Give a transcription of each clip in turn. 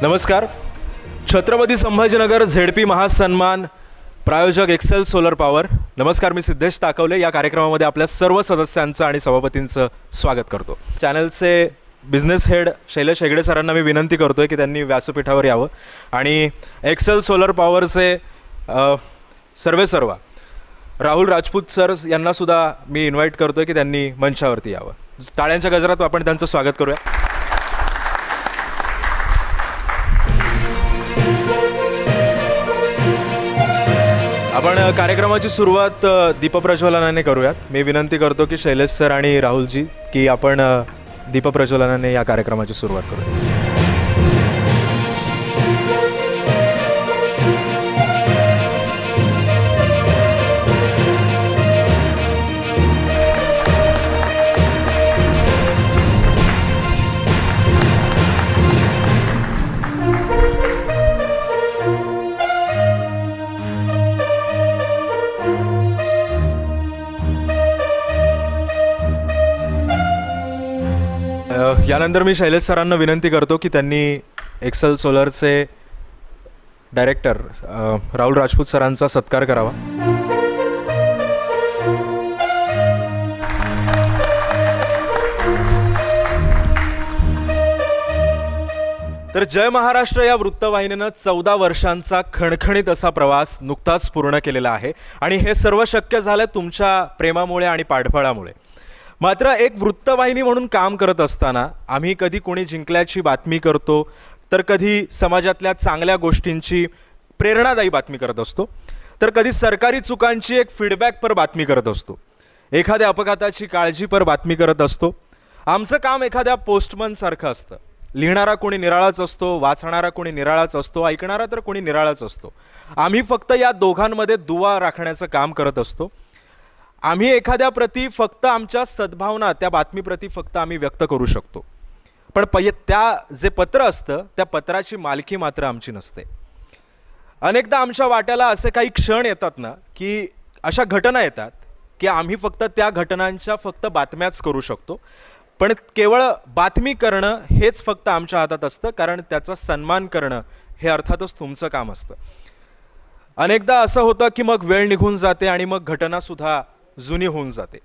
नमस्कार. छत्रपती संभाजीनगर झेडपी महासन्मान प्रायोजक Excel solar power. नमस्कार, मी सिद्धेश ताकवले या कार्यक्रमामध्ये आपल्या सर्व सदस्यांचं आणि सभापतींचं स्वागत करतो. चॅनलचे बिझनेस हेड शैलेश हेगडे सरांना मी विनंती करतोय की त्यांनी व्यासपीठावर यावं आणि एक्सेल सोलर पॉवरचे सर्वेसर्वा राहुल राजपूत सर यांना सुद्धा मी इन्व्हाइट करतोय की त्यांनी मंचावरती यावं. टाळ्यांच्या गजरात आपण त्यांचं स्वागत करूया. आपण कार्यक्रमाची सुरुवात दीपप्रज्वलनाने करूयात. मी विनंती करतो की शैलेश सर आणि राहुलजी की आपण दीपप्रज्वलनाने या कार्यक्रमाची सुरुवात करूया. यानंतर मी शैलेश सरांना विनंती करतो की त्यांनी एक्सेल सोलरचे डायरेक्टर राहुल राजपूत सरांचा सत्कार करावा. तर जय महाराष्ट्र या वृत्तवाहिनीनं 14 वर्षांचा खणखणीत असा प्रवास नुकताच पूर्ण केलेला आहे आणि हे सर्व शक्य झालं तुमच्या प्रेमामुळे आणि पाठबळामुळे. मात्र एक वृत्तवाहिनी म्हणून काम करत असताना आम्ही कधी कोणी जिंकल्याची बातमी करतो, तर कधी समाजातल्या चांगल्या गोष्टींची प्रेरणादायी बातमी करत असतो, तर कधी सरकारी चुकांची एक फीडबॅकपर बातमी करत असतो, एखाद्या अपघाताची काळजीपर बातमी करत असतो. आमचं काम एखाद्या पोस्टमनसारखं असतं. लिहिणारा कोणी निराळाच असतो, वाचणारा कोणी निराळाच असतो, ऐकणारा तर कोणी निराळाच असतो. आम्ही फक्त या दोघांमध्ये दुवा राखण्याचं काम करत असतो. आम्ही एखाद्याप्रती फक्त आमच्या सद्भावना त्या बातमीप्रती फक्त आम्ही व्यक्त करू शकतो, पण त्या जे पत्र असतं त्या पत्राची मालकी मात्र आमची नसते. अनेकदा आमच्या वाट्याला असे काही क्षण येतात ना, की अशा घटना येतात की आम्ही फक्त त्या घटनांच्या फक्त बातम्याच करू शकतो, पण केवळ बातमी करणं हेच फक्त आमच्या हातात असतं, कारण त्याचा सन्मान करणं हे अर्थातच तुमचं काम असतं. अनेकदा असं होतं की मग वेळ निघून जाते आणि मग घटनासुद्धा जुनी होऊन जाते,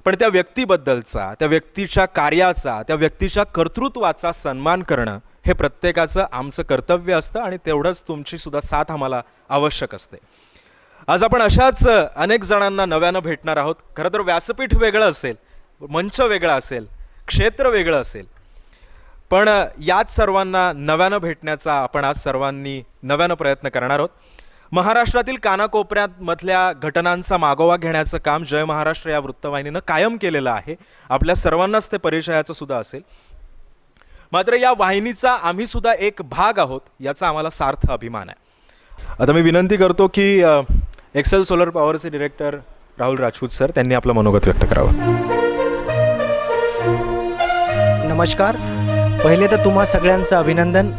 पण त्या व्यक्तीबद्दलचा, त्या व्यक्तीच्या कार्याचा, त्या व्यक्तीच्या कर्तृत्वाचा सन्मान करणं हे प्रत्येकाचं आमचं कर्तव्य असतं आणि तेवढंच तुमची सुद्धा साथ आम्हाला आवश्यक असते. आज आपण अशाच अनेक जणांना नव्यानं भेटणार आहोत. खरं तर व्यासपीठ वेगळं असेल, मंच वेगळा असेल, क्षेत्र वेगळं असेल, पण याच सर्वांना नव्यानं भेटण्याचा आपण आज सर्वांनी नव्यानं प्रयत्न करणार आहोत. महाराष्ट्रातील कानाकोपऱ्यामधल्या घटनांचा मागोवा घेण्याचं काम जय महाराष्ट्र या वृत्तवाहिनीनं कायम केलेलं आहे. आपल्या सर्वांनाच ते परिचयाचं सुद्धा असेल. मात्र या वाहिनीचा आम्ही सुद्धा एक भाग आहोत याचा आम्हाला सार्थ अभिमान आहे. आता मी विनंती करतो की एक्सेल सोलर पॉवरचे डिरेक्टर राहुल राजपूत सर त्यांनी आपलं मनोगत व्यक्त करावं. नमस्कार. पहिले तर तुम्हा सगळ्यांचं अभिनंदन.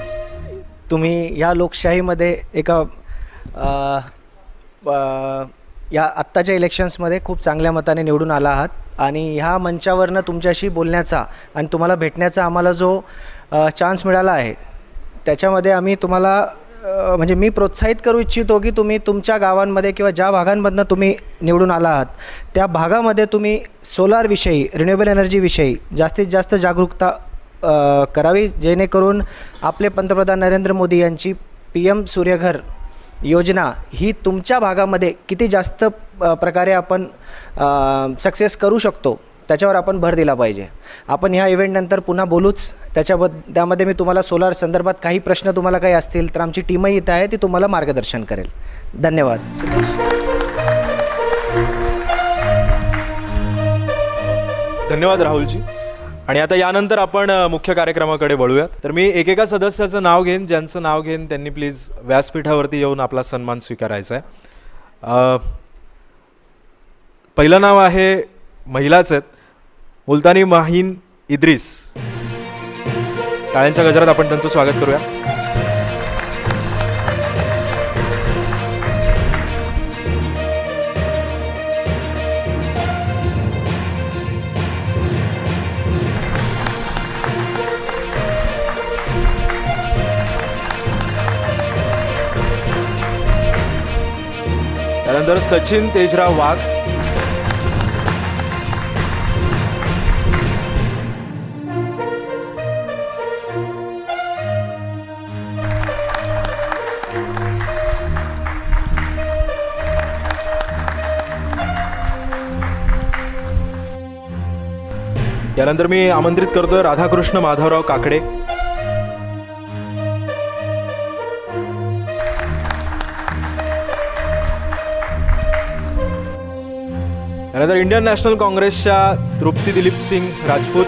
तुम्ही या लोकशाहीमध्ये एका या आत्ताच्या इलेक्शन्समध्ये खूप चांगल्या मताने निवडून आला आहात आणि ह्या मंचावरनं तुमच्याशी बोलण्याचा आणि तुम्हाला भेटण्याचा आम्हाला जो चान्स मिळाला आहे त्याच्यामध्ये आम्ही तुम्हाला म्हणजे मी प्रोत्साहित करू इच्छितो की तुम्ही तुमच्या गावांमध्ये किंवा ज्या भागांमधनं तुम्ही निवडून आला आहात त्या भागामध्ये तुम्ही सोलारविषयी, रिन्युएबल एनर्जीविषयी जास्तीत जास्त जागरूकता करावी, जेणेकरून आपले पंतप्रधान नरेंद्र मोदी यांची PM सूर्यघर योजना ही तुमच्या भागामध्ये किती जास्त प्रकारे आपण सक्सेस करू शकतो त्याच्यावर आपण भर दिला पाहिजे. आपण ह्या इव्हेंटनंतर पुन्हा बोलूच. त्यामध्ये मी तुम्हाला सोलार संदर्भात काही प्रश्न तुम्हाला काही असतील तर आमची टीमही इथं आहे, ती तुम्हाला मार्गदर्शन करेल. धन्यवाद. धन्यवाद राहुलजी. आणि आता यानंतर आपण मुख्य कार्यक्रमाकडे वळूयात. तर मी एकेका सदस्याचं नाव घेईन, ज्यांचं नाव घेईन त्यांनी प्लीज व्यासपीठावरती येऊन आपला सन्मान स्वीकारायचा आहे. पहिलं नाव आहे, महिलाच आहेत, मुलतानी माहीन इद्रिस. टाळ्यांच्या गजरात आपण त्यांचं स्वागत करूया. यानंतर सचिन तेजराव वाघ, यानंतर मी आमंत्रित करतोय राधाकृष्ण माधवराव काकडे, यानंतर इंडियन नॅशनल काँग्रेसच्या तृप्ती दिलीप सिंग राजपूत,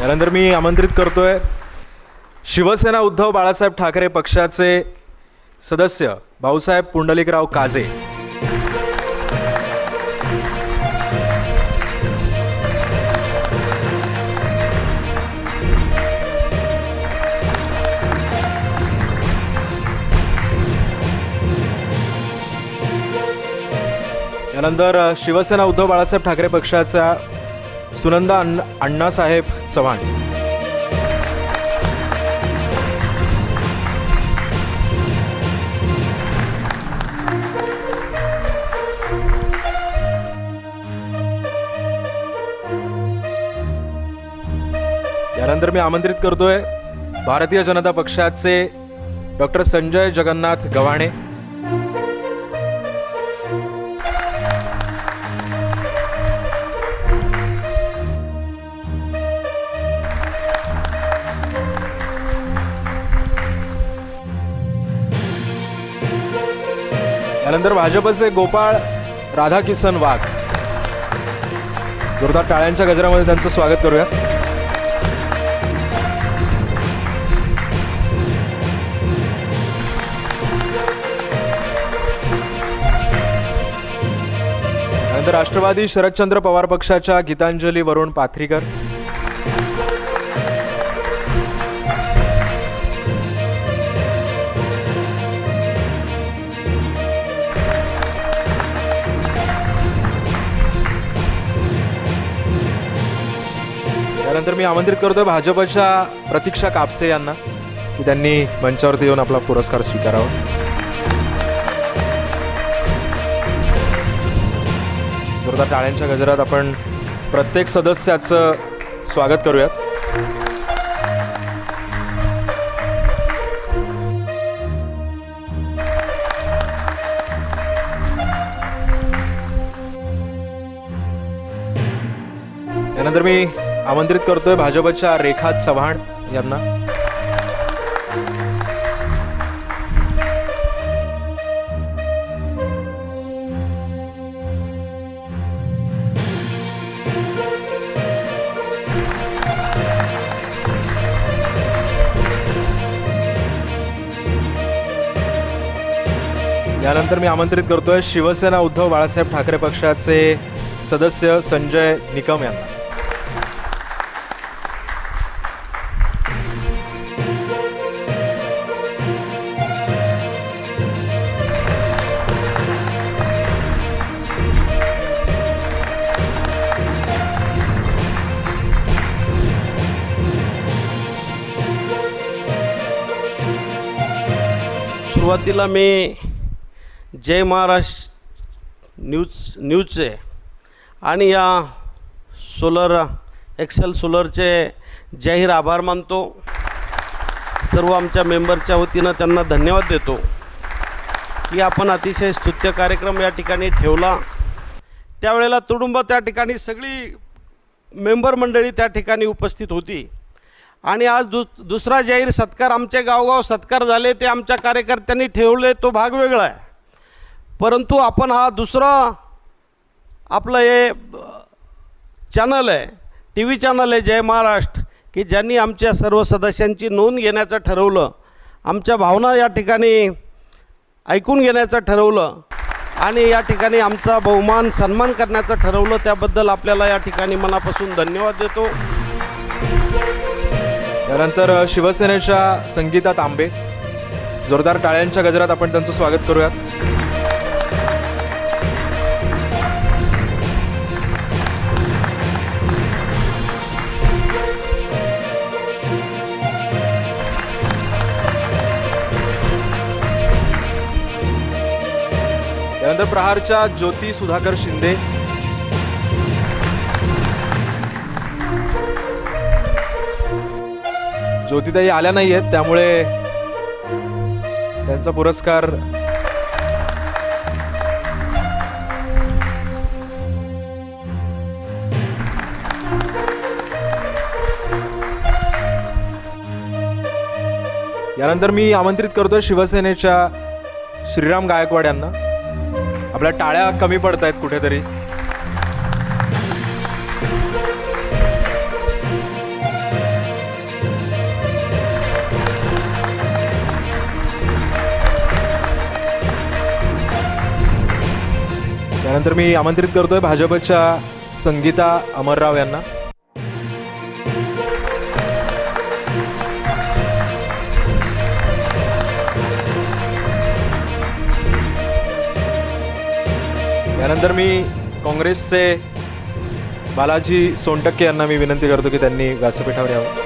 यानंतर मी आमंत्रित करतोय शिवसेना उद्धव बाळासाहेब ठाकरे पक्षाचे सदस्य भाऊसाहेब पुंडलिकराव काजे, यानंतर शिवसेना उद्धव बाळासाहेब ठाकरे पक्षाचा सुनंदा अण्णासाहेब चव्हाण, यानंतर मी आमंत्रित करतोय भारतीय जनता पक्षाचे डॉक्टर संजय जगन्नाथ गव्हाणे, यानंतर भाजपचे गोपाळ राधाकिसन वाघ. जोरदार टाळ्यांच्या गजरामध्ये त्यांचं स्वागत करूया. यानंतर राष्ट्रवादी शरदचंद्र पवार पक्षाच्या गीतांजली वरुण पाथरीकर, त्यानंतर मी आमंत्रित करतोय भाजपच्या प्रतीक्षा कापसे यांना की त्यांनी मंचावरती येऊन आपला पुरस्कार स्वीकारावा. जोरदार टाळ्यांच्या गजरात आपण प्रत्येक सदस्याचं स्वागत करूयात. यानंतर मी आमंत्रित करतोय भाजपच्या रेखा चव्हाण यांना. यानंतर मी आमंत्रित करतोय शिवसेना उद्धव बाळासाहेब ठाकरे पक्षाचे सदस्य संजय निकम यांना. सुरुवातीला मी जय महाराष्ट्र न्यूजचे आणि या एक्सेल सोलरचे जाहीर आभार मानतो. सर्व आमच्या मेंबरच्या वतीनं त्यांना धन्यवाद देतो की आपण अतिशय स्तुत्य कार्यक्रम या ठिकाणी ठेवला. त्यावेळेला तुडुंब त्या ठिकाणी सगळी मेंबर मंडळी त्या ठिकाणी उपस्थित होती आणि आज दुसरा जाहीर सत्कार, आमचे गावगाव सत्कार झाले ते आमच्या कार्यकर्त्यांनी ठेवले, तो भाग वेगळा आहे. परंतु आपण हा दुसरा आपलं हे चॅनल आहे, टी व्ही चॅनल आहे जय महाराष्ट्र, की ज्यांनी आमच्या सर्व सदस्यांची नोंद घेण्याचं ठरवलं, आमच्या भावना या ठिकाणी ऐकून घेण्याचं ठरवलं आणि या ठिकाणी आमचा बहुमान सन्मान करण्याचं ठरवलं. त्याबद्दल आपल्याला या ठिकाणी मनापासून धन्यवाद देतो. यानंतर शिवसेनेच्या संगीता तांबे, जोरदार टाळ्यांच्या गजरात आपण त्यांचं स्वागत करूयात. यानंतर प्रहारच्या ज्योती सुधाकर शिंदे, ज्योतिताई आल्या नाही आहेत त्यामुळे त्यांचा पुरस्कार यानंतर मी आमंत्रित करतोय शिवसेनेच्या श्रीराम गायकवाड यांना. आपल्या टाळ्या कमी पडत आहेत कुठेतरी. त्यानंतर मी आमंत्रित करतोय भाजपच्या संगीता अमरराव यांना. यानंतर मी काँग्रेसचे बालाजी सोनटक्के यांना मी विनंती करतो की त्यांनी व्यासपीठावर यावं.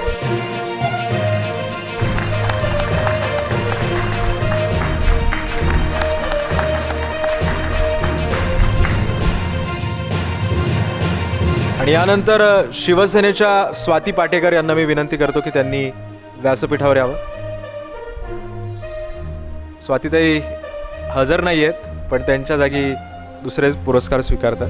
आणि यानंतर शिवसेनेच्या स्वाती पाटेकर यांना मी विनंती करतो की त्यांनी व्यासपीठावर यावं. स्वातीताई हजर नाही आहेत पण त्यांच्या जागी दुसरे पुरस्कार स्वीकारतात.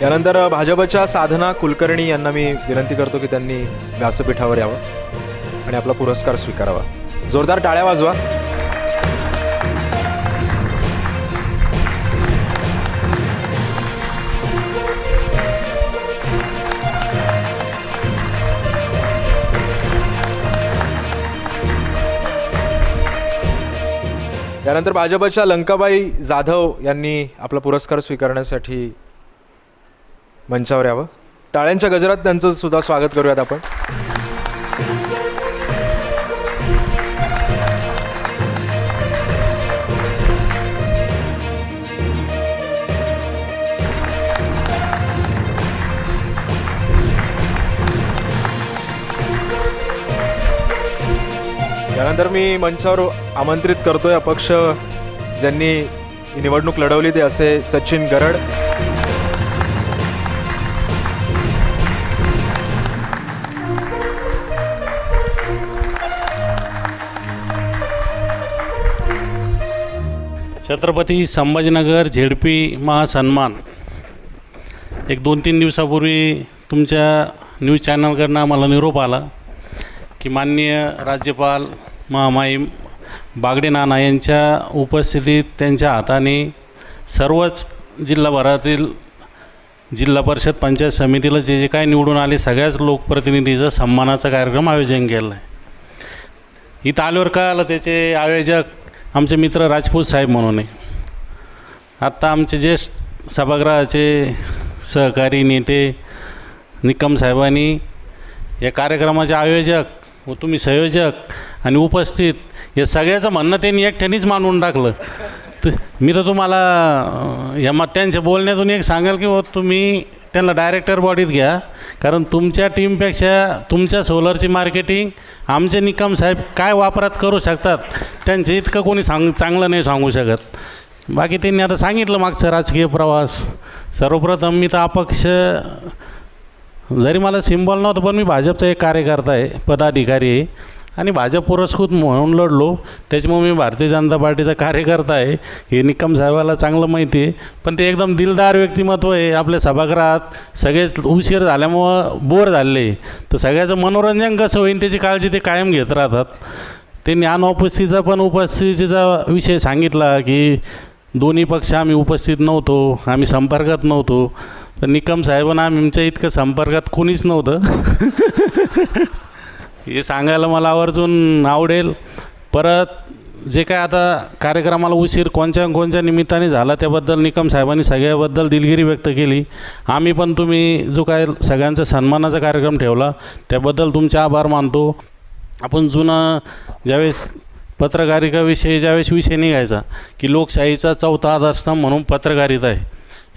यानंतर भाजपच्या साधना कुलकर्णी यांना मी विनंती करतो की त्यांनी व्यासपीठावर यावं आणि आपला पुरस्कार स्वीकारावा. जोरदार टाळ्या वाजवा. यानंतर भाजपच्या लंकाबाई जाधव यांनी आपला पुरस्कार स्वीकारण्यासाठी मंचावर यावं. टाळ्यांच्या गजरात त्यांचं सुद्धा स्वागत करूयात आपण. यानंतर मी मंचावर आमंत्रित करतोय अपक्ष ज्यांनी ही निवडणूक लढवली ते असे सचिन गरड, छत्रपती संभाजीनगर झेडपी महासन्मान एक 2-3 दिवसापूर्वी तुमच्या न्यूज चॅनलकडनं आम्हाला निरोप आला की माननीय राज्यपाल महामहिम बागडे नाना यांच्या उपस्थितीत त्यांच्या हाताने सर्वच जिल्हाभरातील जिल्हा परिषद पंचायत समितीला जे जे काय निवडून आले सगळ्याच लोकप्रतिनिधीचा सन्मानाचा कार्यक्रम आयोजन केलं आहे. इथं आल्यावर काय आलं त्याचे आयोजक आमचे मित्र राजपूत साहेब म्हणून आहे. आत्ता आमचे ज्येष्ठ सभागृहाचे सहकारी नेते निकम साहेबांनी या कार्यक्रमाचे आयोजक व तुम्ही संयोजक आणि उपस्थित हे सगळ्याचं म्हणणं त्यांनी एकट्यानेच मांडून टाकलं. मी तर तुम्हाला या त्यांच्या बोलण्यातून एक सांगाल की तुम्ही त्यांना डायरेक्टर बॉडीत घ्या, कारण तुमच्या टीमपेक्षा तुमच्या सोलरची मार्केटिंग आमचे निकम साहेब काय वापरात करू शकतात त्यांचे इतकं कोणी चांगलं नाही सांगू शकत. बाकी त्यांनी आता सांगितलं मागचा राजकीय प्रवास. सर्वप्रथम मी तर अपक्ष जरी मला सिम्बॉल नव्हतं पण मी भाजपचा एक कार्यकर्ता आहे, पदाधिकारी आहे आणि भाजप पुरस्कृत म्हणून लढलो, त्याच्यामुळे मी भारतीय जनता पार्टीचा कार्यकर्ता आहे हे निकम साहेबाला चांगलं माहिती आहे. पण ते एकदम दिलदार व्यक्तिमत्व आहे. आपल्या सभागृहात सगळेच उशीर झाल्यामुळं बोर झाले तर सगळ्याचं मनोरंजन कसं होईल त्याची काळजी ते कायम घेत राहतात. त्यांनी अनुपस्थितीचा पण उपस्थितीचा विषय सांगितला की दोन्ही पक्ष आम्ही उपस्थित नव्हतो, आम्ही संपर्कात नव्हतो. पण निकम साहेबांना आमच्या इतकं संपर्कात कोणीच नव्हतं. हे सांगायला मला आवर्जून आवडेल. परत जे काय आता कार्यक्रमाला उशीर कोणत्या निमित्ताने झाला त्याबद्दल निकम साहेबांनी सगळ्याबद्दल दिलगिरी व्यक्त केली. आम्ही पण तुम्ही जो काय सगळ्यांचा सन्मानाचा कार्यक्रम ठेवला त्याबद्दल तुमचे आभार मानतो. आपण जुनं ज्यावेळेस पत्रकारितेविषयी ज्यावेळेस विषय निघायचा की लोकशाहीचा चौथा आधारस्तंभ म्हणून पत्रकारिता आहे.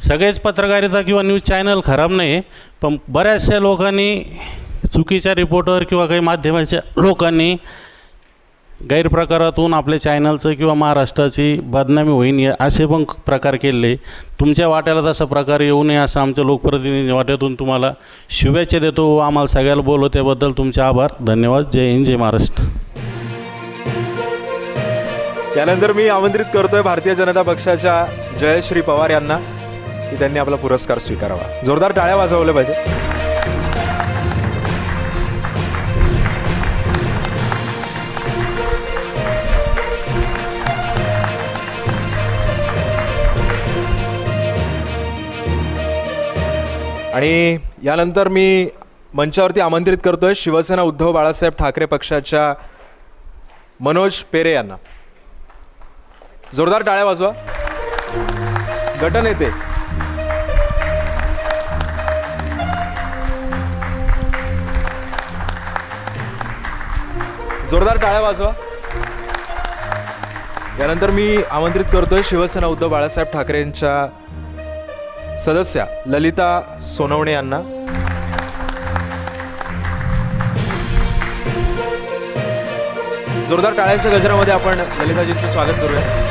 सगळेच पत्रकारिता किंवा न्यूज चॅनल खराब नाही, पण बऱ्याचशा लोकांनी चुकीच्या रिपोर्टर किंवा काही माध्यमाच्या लोकांनी गैरप्रकारातून आपल्या चॅनलचं किंवा महाराष्ट्राची बदनामी होईन असे पण प्रकार केले. तुमच्या वाट्याला तसा प्रकार येऊ नये असं आमच्या लोकप्रतिनिधी वाट्यातून तुम्हाला शुभेच्छा देतो. आम्हाला सगळ्याला बोलव त्याबद्दल तुमचे आभार. धन्यवाद. जय हिंद, जय महाराष्ट्र. त्यानंतर मी आमंत्रित करतोय भारतीय जनता पक्षाच्या जयश्री पवार यांना की त्यांनी आपला पुरस्कार स्वीकारावा. जोरदार टाळ्या वाजवल्या पाहिजे. आणि यानंतर मी मंचावरती आमंत्रित करतोय शिवसेना उद्धव बाळासाहेब ठाकरे पक्षाच्या मनोज पेरे यांना. जोरदार टाळ्या वाजवा. गटनेते जोरदार टाळ्या वाजवा. यानंतर मी आमंत्रित करतोय शिवसेना उद्धव बाळासाहेब ठाकरेंच्या सदस्या ललिता सोनवणे यांना. जोरदार टाळ्यांच्या गजरामध्ये आपण ललिताजींचं स्वागत करूया.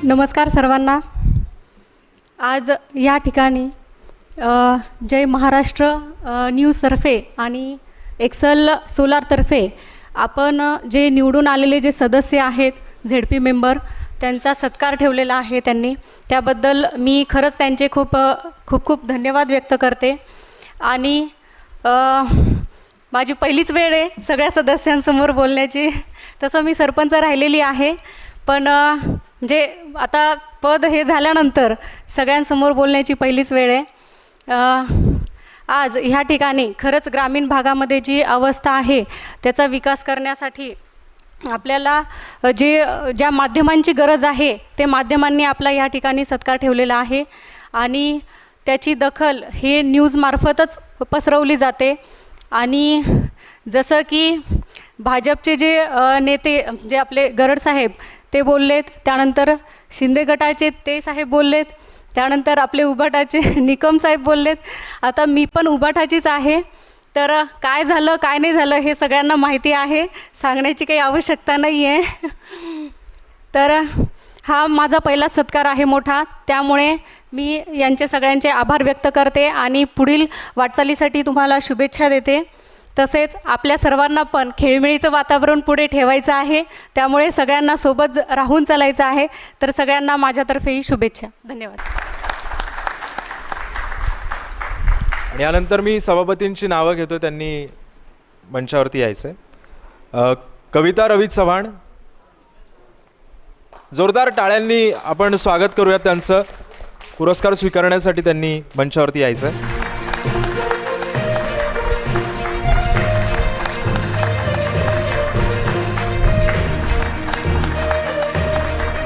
नमस्कार सर्वांना. आज या ठिकाणी जय महाराष्ट्र न्यूजतर्फे आणि एक्सल सोलारतर्फे आपण जे निवडून आलेले जे सदस्य आहेत झेडपी मेंबर त्यांचा सत्कार ठेवलेला आहे त्यांनी. त्याबद्दल मी खरंच त्यांचे खूप खूप खूप धन्यवाद व्यक्त करते. आणि माझी पहिलीच वेळ आहे सगळ्या सदस्यांसमोर बोलण्याची. तसं मी सरपंच राहिलेली आहे, पण म्हणजे आता पद हे झाल्यानंतर सगळ्यांसमोर बोलण्याची पहिलीच वेळ आहे. आज ह्या ठिकाणी खरंच ग्रामीण भागामध्ये जी अवस्था आहे त्याचा विकास करण्यासाठी आपल्याला ज्या माध्यमांची गरज आहे ते माध्यमांनी आपला ह्या ठिकाणी सत्कार ठेवलेला आहे. आणि त्याची दखल हे न्यूजमार्फतच पसरवली जाते. आणि जसं की भाजपचे जे नेते जे आपले गरड साहेब ते बोललेत, त्यानंतर शिंदे गटाचे ते साहेब बोललेत, त्यानंतर आपले उबाटाचे निकम साहेब बोललेत. आता मी पण उबाटाचीच आहे, तर काय झालं काय नाही झालं हे सगळ्यांना माहिती आहे, सांगण्याची काही आवश्यकता नाही आहे. तर हा माझा पहिला सत्कार आहे मोठा, त्यामुळे मी यांचे सगळ्यांचे आभार व्यक्त करते आणि पुढील वाटचालीसाठी तुम्हाला शुभेच्छा देते. तसेच आपल्या सर्वांना पण खेळमेळीचं वातावरण पुढे ठेवायचं आहे, त्यामुळे सगळ्यांना सोबत राहून चालायचं आहे. तर सगळ्यांना माझ्यातर्फेही शुभेच्छा. धन्यवाद. आणि यानंतर मी सभापतींची नावं घेतो, त्यांनी मंचावरती यायचं आहे. कविता रवी चव्हाण. जोरदार टाळ्यांनी आपण स्वागत करूयात त्यांचं. पुरस्कार स्वीकारण्यासाठी त्यांनी मंचावरती यायचं आहे.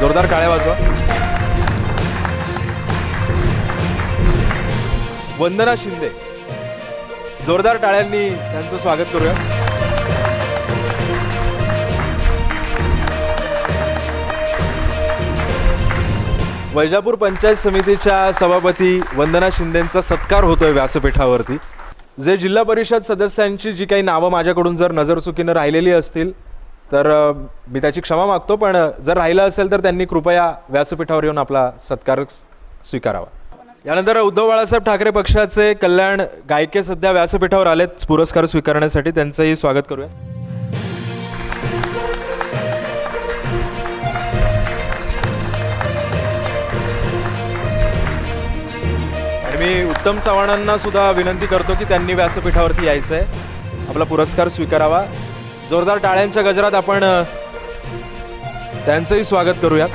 जोरदार टाळ्या वाजवा. वंदना शिंदे. जोरदार टाळ्यांनी त्यांचं स्वागत करूया. वैजापूर पंचायत समितीच्या सभापती वंदना शिंदेंचा सत्कार होतोय व्यासपीठावरती. जे जिल्हा परिषद सदस्यांची जी काही नावं माझ्याकडून जर नजरचुकीनं राहिलेली असतील तर मी त्याची क्षमा मागतो, पण जर राहिलं असेल तर त्यांनी कृपया व्यासपीठावर येऊन आपला सत्कार स्वीकारावा. यानंतर उद्धव बाळासाहेब ठाकरे पक्षाचे कल्याण गायके सध्या व्यासपीठावर आलेत पुरस्कार स्वीकारण्यासाठी. त्यांचंही स्वागत करूया. आणि मी उत्तम चव्हाणांना सुद्धा विनंती करतो की त्यांनी व्यासपीठावरती यायचं आहे, आपला पुरस्कार स्वीकारावा. जोरदार टाळ्यांच्या गजरात आपण त्यांचंही स्वागत करूयात.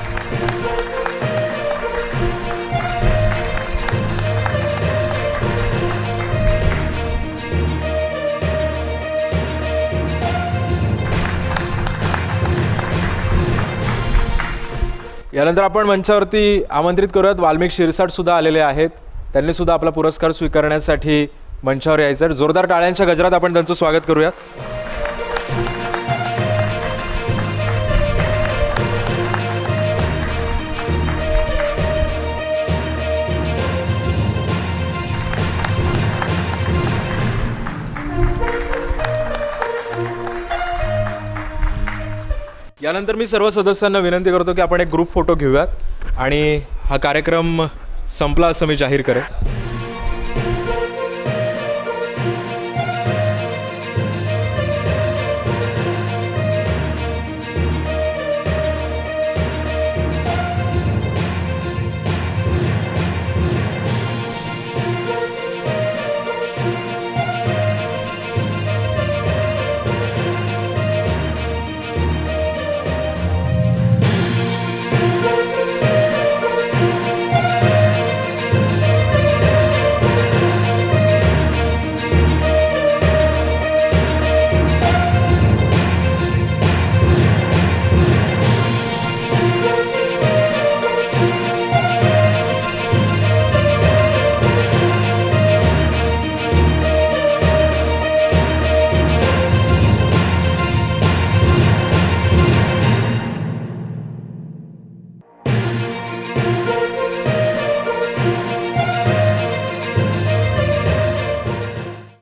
यानंतर आपण मंचावरती आमंत्रित करूयात वाल्मिक शिरसाट सुद्धा आलेले आहेत. त्यांनी सुद्धा आपला पुरस्कार स्वीकारण्यासाठी मंचावर यायचं. जोरदार टाळ्यांच्या गजरात आपण त्यांचं स्वागत करूयात. यानंतर मी सर्व सदस्यांना विनंती करतो की आपण एक ग्रुप फोटो घेऊयात आणि हा कार्यक्रम संपला असं मी जाहीर करेन.